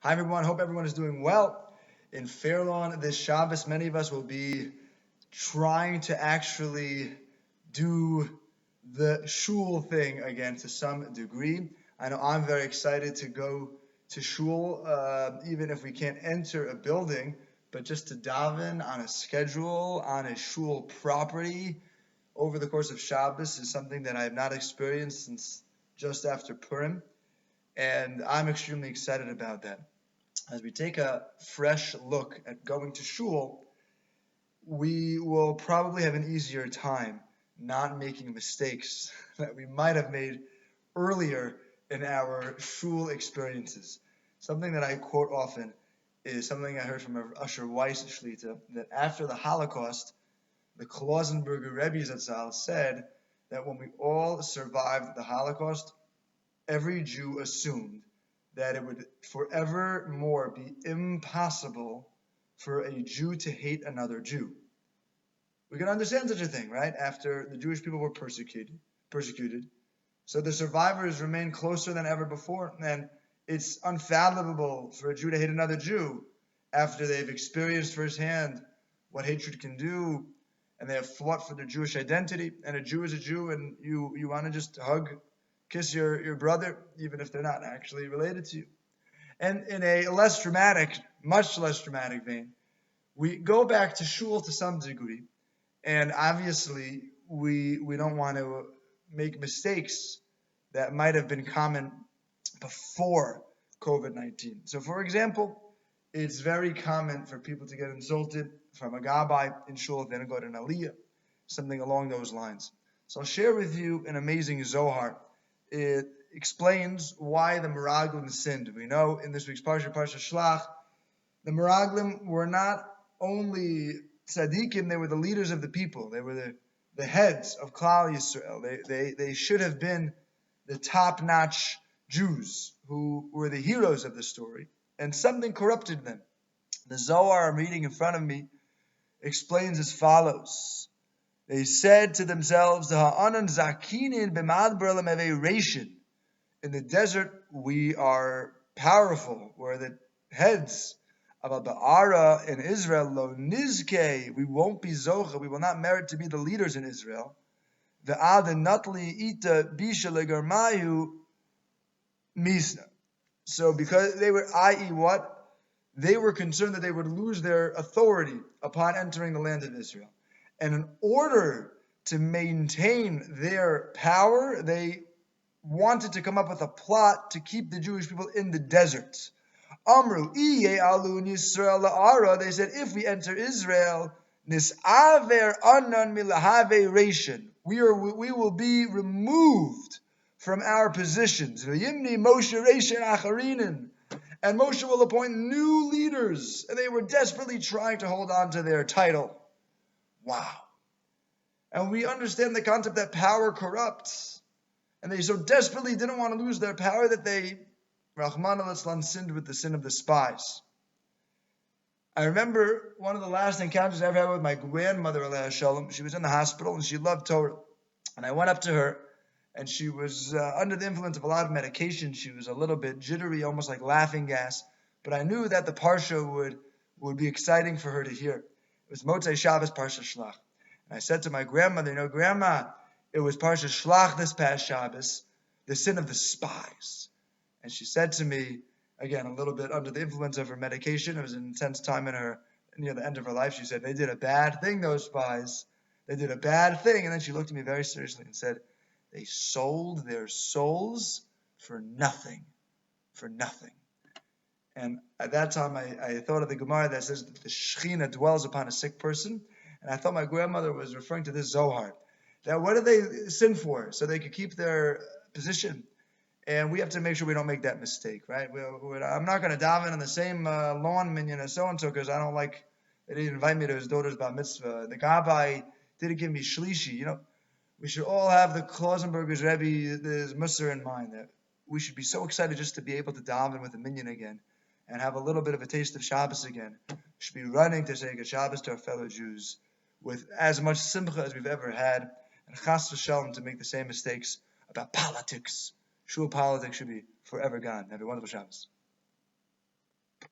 Hi everyone, hope everyone is doing well. In Fairlawn this Shabbos, many of us will be trying to actually do the shul thing again to some degree. I know I'm very excited to go to shul, even if we can't enter a building, but just to daven on a schedule, on a shul property over the course of Shabbos is something that I have not experienced since just after Purim, and I'm extremely excited about that. As we take a fresh look at going to shul, we will probably have an easier time not making mistakes that we might have made earlier in our shul experiences. Something that I quote often is something I heard from Usher Weiss Shlita, that after the Holocaust, the Klausenberger Rebbe Zatzal said that when we all survived the Holocaust, every Jew assumed that it would forevermore be impossible for a Jew to hate another Jew. We can understand such a thing, right? After the Jewish people were persecuted, so the survivors remain closer than ever before, and it's unfathomable for a Jew to hate another Jew after they've experienced firsthand what hatred can do, and they have fought for their Jewish identity, and a Jew is a Jew, and you want to just kiss your brother, even if they're not actually related to you. And in a less dramatic, much less dramatic vein, we go back to shul to some degree, and obviously we don't want to make mistakes that might have been common before COVID-19. So for example, it's very common for people to get insulted from a gabbai in shul if they don't go to an aliyah, something along those lines. So I'll share with you an amazing Zohar. It explains why the Meraglim sinned. We know in this week's Parshat Shelach, the Meraglim were not only tzaddikim, they were the leaders of the people. They were the heads of Klal Yisrael. They should have been the top-notch Jews who were the heroes of the story, and something corrupted them. The Zohar I'm reading in front of me explains as follows. They said to themselves, in the desert we are powerful, we're the heads. About the Ara in Israel, lo nizke, we won't be zocha, we will not merit to be the leaders in Israel. The ad natli ita bisha legarmayu misna. So because they were, i.e. what? They were concerned that they would lose their authority upon entering the land of Israel. And in order to maintain their power, they wanted to come up with a plot to keep the Jewish people in the desert. Amru, alun Yisrael la'ara, they said, if we enter Israel, nis'aver anan milahave ration, we will be removed from our positions. V'yimni Moshe ration acharinin, and Moshe will appoint new leaders, and they were desperately trying to hold on to their title. Wow. And we understand the concept that power corrupts, and they so desperately didn't want to lose their power that they Rahman al-Islam sinned with the sin of the spies. I remember one of the last encounters I ever had with my grandmother, Alaiha Shalom. She was in the hospital and she loved Torah. And I went up to her and she was under the influence of a lot of medication. She was a little bit jittery, almost like laughing gas. But I knew that the Parsha would be exciting for her to hear. It was Motzei Shabbos Parsha Shelach. And I said to my grandmother, Grandma, it was Parsha Shelach this past Shabbos, the sin of the spies. And she said to me, again, a little bit under the influence of her medication, it was an intense time in her, near the end of her life, she said, they did a bad thing, those spies. They did a bad thing. And then she looked at me very seriously and said, they sold their souls for nothing. For nothing. And at that time, I thought of the Gemara that says that the Shechina dwells upon a sick person. And I thought my grandmother was referring to this Zohar. That what did they sin for? So they could keep their position. And we have to make sure we don't make that mistake, right? I'm not going to daven on the same lawn minyan as so-and-so because I don't like, they didn't invite me to his daughter's bar mitzvah. The gabbai didn't give me shlishi. We should all have the Klausenberger's Rebbe, this Musar in mind, that we should be so excited just to be able to daven with a minyan again and have a little bit of a taste of Shabbos again. We should be running to say good Shabbos to our fellow Jews with as much simcha as we've ever had, and chas v'shalom to make the same mistakes about politics. Shul politics should be forever gone. Have a wonderful Shabbos.